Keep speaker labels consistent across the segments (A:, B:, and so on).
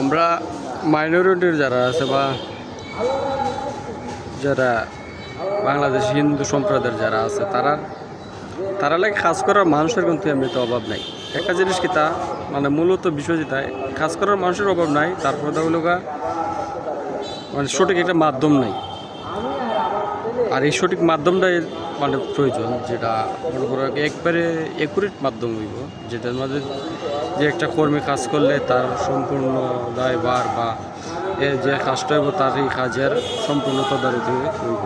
A: আমরা মাইনরিটির যারা আছে বা যারা বাংলাদেশ হিন্দু সম্প্রদায়ের যারা আছে তারা লাগে কাজ করার মানুষের কিন্তু এমনিতে অভাব নাই। একটা জিনিস কি তা মানে মূলত বিষয় যেটা কাজ করার মানুষের অভাব নাই, তারপরে হলো মানে সঠিক একটা মাধ্যম নাই। আর এই সঠিক মাধ্যমটাই মানে প্রয়োজন, যেটা মনে করো একবারে একুরেট মাধ্যম হইব, যেটার মধ্যে যে একটা কর্মী কাজ করলে তার সম্পূর্ণ দায়ভার বা যে কাজটা হইব তার এই কাজের সম্পূর্ণ তদারকি হইব।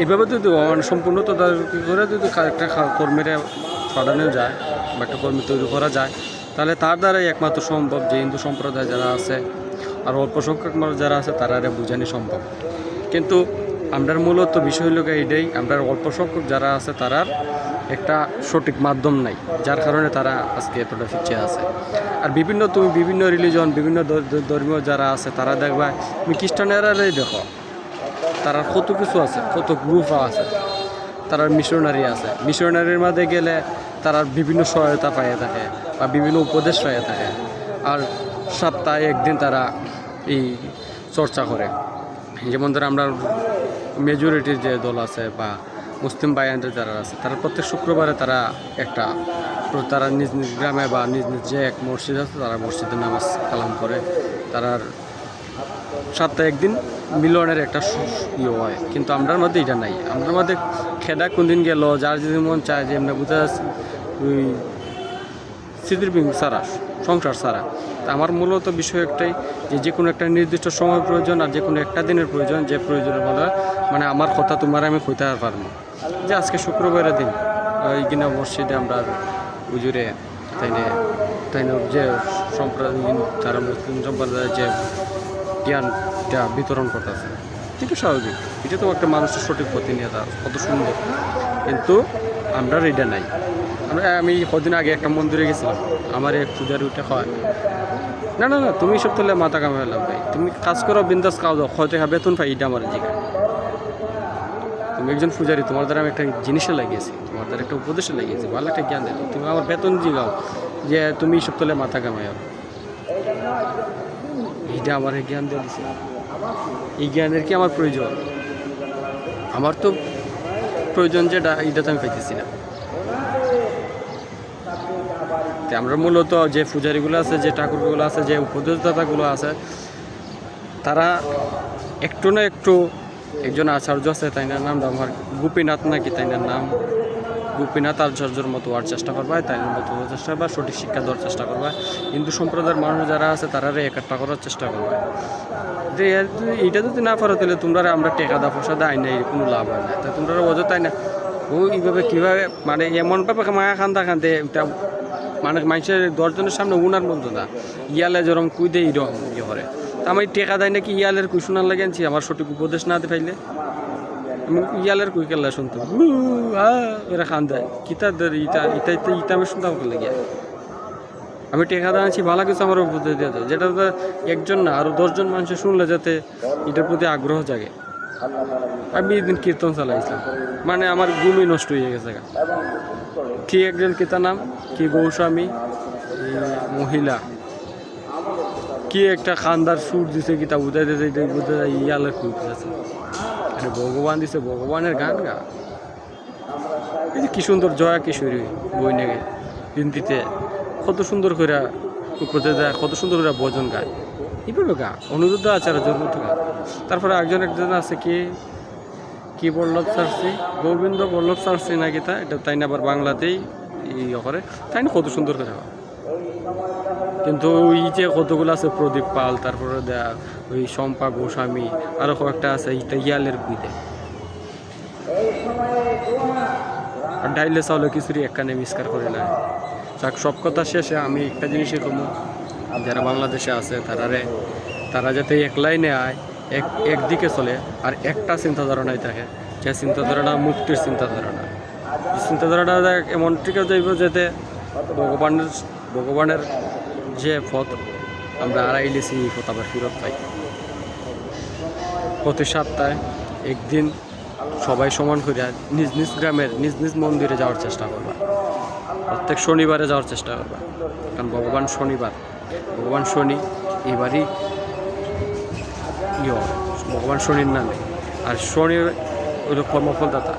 A: এইভাবে যদি মানে সম্পূর্ণ তদারকি করে যদি একটা কর্মীরা পাঠানো যায় বা একটা কর্মী তৈরি করা যায়, তাহলে তার দ্বারাই একমাত্র সম্ভব যে হিন্দু সম্প্রদায় যারা আছে আর অল্প সংখ্যক মানুষ যারা আছে তারা বোঝানি সম্ভব। কিন্তু আমরা মূলত বিষয় হলো এইটাই, আমরা অল্প সংখ্যক যারা আছে তারার একটা সঠিক মাধ্যম নাই, যার কারণে তারা আজকে এতটা পিছিয়ে আছে। আর তুমি বিভিন্ন রিলিজন, বিভিন্ন ধর্মীয় যারা আছে তারা দেখবা, তুমি খ্রিস্টানেরাই দেখো, তারা কত কিছু আছে, কত গ্রুপ আছে, তারা মিশনারি আছে। মিশনারির মধ্যে গেলে তারা বিভিন্ন সহায়তা পাইয়ে থাকে বা বিভিন্ন উপদেশ পাইয়ে থাকে। আর সপ্তাহে একদিন তারা এই চর্চা করে, যেমন ধর আমরা মেজরিটির যে দল আছে বা মুসলিম ভাইয়ানদের যারা আছে, তারা প্রত্যেক শুক্রবারে তারা নিজ নিজ গ্রামে বা নিজ নিজ যে এক মসজিদ আছে তারা মসজিদে নামাজ কালাম করে। তারার সপ্তাহে একদিন মিলনের একটা ইয়ে হয়। কিন্তু আমরার মধ্যে এটা নাই। আমরার মধ্যে খেদা কোনদিন গেল, যার যদি মন চায় যে এমনি বুঝতে যাচ্ছি ওই স্মৃতির সারা সংসার সারা। আমার মূলত বিষয় একটাই যে কোনো একটা নির্দিষ্ট সময় প্রয়োজন, আর যে কোনো একটা দিনের প্রয়োজন, যে প্রয়োজনের মধ্যে মানে আমার কথা তোমার আমি কইতে পারবো যে আজকে শুক্রবারের দিন ওই কিনা মসজিদে আমরা উজুরে তাই যে সম্প্রদায় তারা মুসলিম সম্প্রদায়ের যে জ্ঞানটা বিতরণ করতেছে, কিন্তু স্বাভাবিক, এটা তো একটা মানুষের সঠিক প্রতিনিয়তা কত সুন্দর। কিন্তু আমরা এটা নাই। আমি কদিন আগে একটা মন্দিরে গেছিলাম, আমার এক পূজারি উঠে হয় না না না তুমি সব তাহলে মাথা কামাইলাম ভাই, তুমি কাজ করো বিন্দাস খাও দাও, হয়তো বেতন পাই, এটা আমার জিজ্ঞাসা। তুমি একজন পূজারি, তোমার দ্বারা আমি একটা জিনিসে লাগিয়েছি, তোমার দ্বারা একটা উপদেশে লাগিয়েছি, ভালো একটা জ্ঞান দিল, তুমি আমার বেতন জিগাও যে তুমি সব তাহলে মাথা কামাইও, এটা আমার জ্ঞান দিয়ে দিছে। এই জ্ঞানের কি আমার প্রয়োজন? আমার তো প্রয়োজন যেটা, এটা তো আমি পাইতেছি না। আমরা মূলত যে পূজারিগুলো আছে, যে ঠাকুরগুলো আছে, যে উপদেশদাতাগুলো আছে, তারা একটু না একটু, একজন আচার্য আছে তাইনার নাম আমার গোপীনাথ নাকি, তাইনার নাম গোপীনাথ আচার্যর মতো হওয়ার চেষ্টা করবা, তাইনার মতো হওয়ার চেষ্টা করবা, সঠিক শিক্ষা দেওয়ার চেষ্টা করবা। হিন্দু সম্প্রদায়ের মানুষ যারা আছে তারা একটা করার চেষ্টা করবে যে এইটা যদি না পারো তাহলে তোমরা আমরা টেকা দা পয়সা দেয় না, কোনো লাভ হয় না। তা তোমরা অযথাই না ও এইভাবে কীভাবে মানে এমনভাবে মায়া খান্দে এটা মানে মানুষের 10 জনের সামনে উনার মতো না, ইয়ালে যেরকম কুই দেয় এইরকম ইয়ে করে। তা আমি টেকা দেয় নাকি ইয়ালের কুই শোনার লাগে আনছি, আমার সঠিক উপদেশ না দিতে পাইলে আমি ইয়ালের কুই কেলা শুনতো এরা খান দেয় কিতা ইটা আমি শুনতাম লাগে। আমি টেকা দেওয়া আছি ভালো কিছু আমার উপদেশ দিয়ে দেয়, যেটা একজন না আরও 10 জন মানুষের শুনলে যাতে এটার প্রতি আগ্রহ জাগে। আমি একদিন কীর্তন চালাইছিলাম, মানে আমার ঘুমই নষ্ট হয়ে গেছে। কি একজন কিতা নাম কি গোস্বামী মহিলা কি একটা খানদার সুর দিছে, কিতা বুঝাই দিয়েছে, এটা বুঝতে যায় ইয়ালে খুঁজতেছে। মানে ভগবান দিছে, ভগবানের গান গা। এই যে কি সুন্দর জয়া কিশোরী বই নেগে হিন্দিতে কত সুন্দর করে করতে যায়, কত সুন্দর করে ভজন গায়, এইভাবে গা অনুরুদ্ধ আচার্যের মতো গা। তারপরে একজন আছে কি বল্লভ সারসি, গোবিন্দ বল্লভ সারসি নাকি তা, এটা তাই না আবার বাংলাতেই ইয়ে করে, তাই না কত সুন্দর করে। কিন্তু ওই যে কতগুলো আছে প্রদীপ পাল, তারপরে ওই শম্পা গোস্বামী, আরও কয়েকটা আছে এটা ইয়ালের বুঝে। আর ডাইলে চাউলে কিছুরই একখানে মিসকার করে না। যাক, সব কথা শেষে আমি একটা জিনিসই কমু, যারা বাংলাদেশে আছে তারা যাতে এক লাইনে আয়, একদিকে চলে, আর একটা চিন্তাধারণাই থাকে, যে চিন্তাধারণা মুক্তির চিন্তাধারণা। চিন্তাধারণা এমন টিকে যাইব যাতে ভগবানের যে পথ আমরা আড়াইলেছি, এই পথ আবার ফেরত পাই। প্রতি সপ্তাহে একদিন সবাই সমান করে নিজ নিজ গ্রামের নিজ নিজ মন্দিরে যাওয়ার চেষ্টা করবা, প্রত্যেক শনিবারে যাওয়ার চেষ্টা করবা, কারণ ভগবান শনিবার ভগবান শনি এবারই ভগবান শনির নামে। আর শনি হলো কর্মফলদাতা।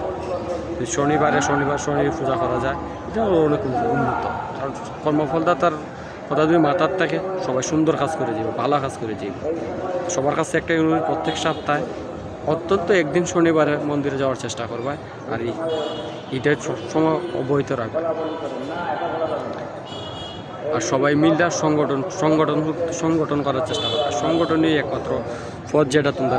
A: শনিবার শনির পূজা করা যায়, এটা অনেক উন্নত। কারণ কর্মফলদাতার কথা যদি মাথার থাকে, সবাই সুন্দর কাজ করে যাবে, ভালো কাজ করে যাবে। সবার কাছে একটা প্রত্যেক সপ্তাহে অত্যন্ত একদিন শনিবারে মন্দিরে যাওয়ার চেষ্টা করবে, আর এটা সবসময় অবহিত রাখবে। আর সবাই মিলে সংগঠন করার চেষ্টা করবে। সংগঠনই একমাত্র পথ যেটা তোমরা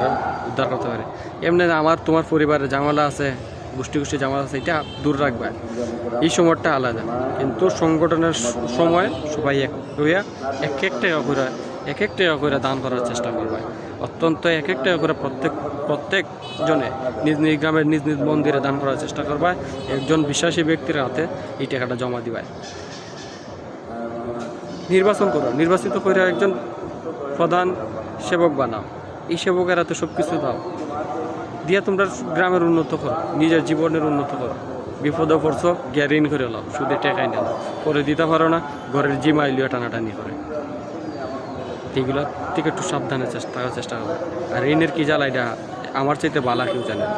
A: উদ্ধার করতে পারে। এমনি তোমার পরিবারে ঝামেলা আছে, গোষ্ঠী ঝামেলা আছে, এটা দূর রাখবে। এই সময়টা আলাদা, কিন্তু সংগঠনের সময় সবাই এক এক টাকা করে দান করার চেষ্টা করবে। অত্যন্ত এক টাকা করে প্রত্যেক জনে নিজ নিজ গ্রামের নিজ নিজ মন্দিরে দান করার চেষ্টা করবে। একজন বিশ্বাসী ব্যক্তির হাতে এই টাকাটা জমা দিবে। নির্বাচন করো, নির্বাচিত করে একজন প্রধান সেবক বানাও। এই সেবকের হাতে সব কিছু দাও, দিয়ে তোমরা গ্রামের উন্নত করো, নিজের জীবনের উন্নত করো। বিপদে পড়ছো, গিয়ে ঋণ করে নাও, শুধু টেকাই নাও, করে দিতে পারো না, ঘরের জিমাইলিও টানাটানি করে। এগুলো থেকে একটু সাবধানে চেষ্টা করো। আর ঋণের কি জ্বালা, এটা আমার চাইতে বালা কেউ জানে না।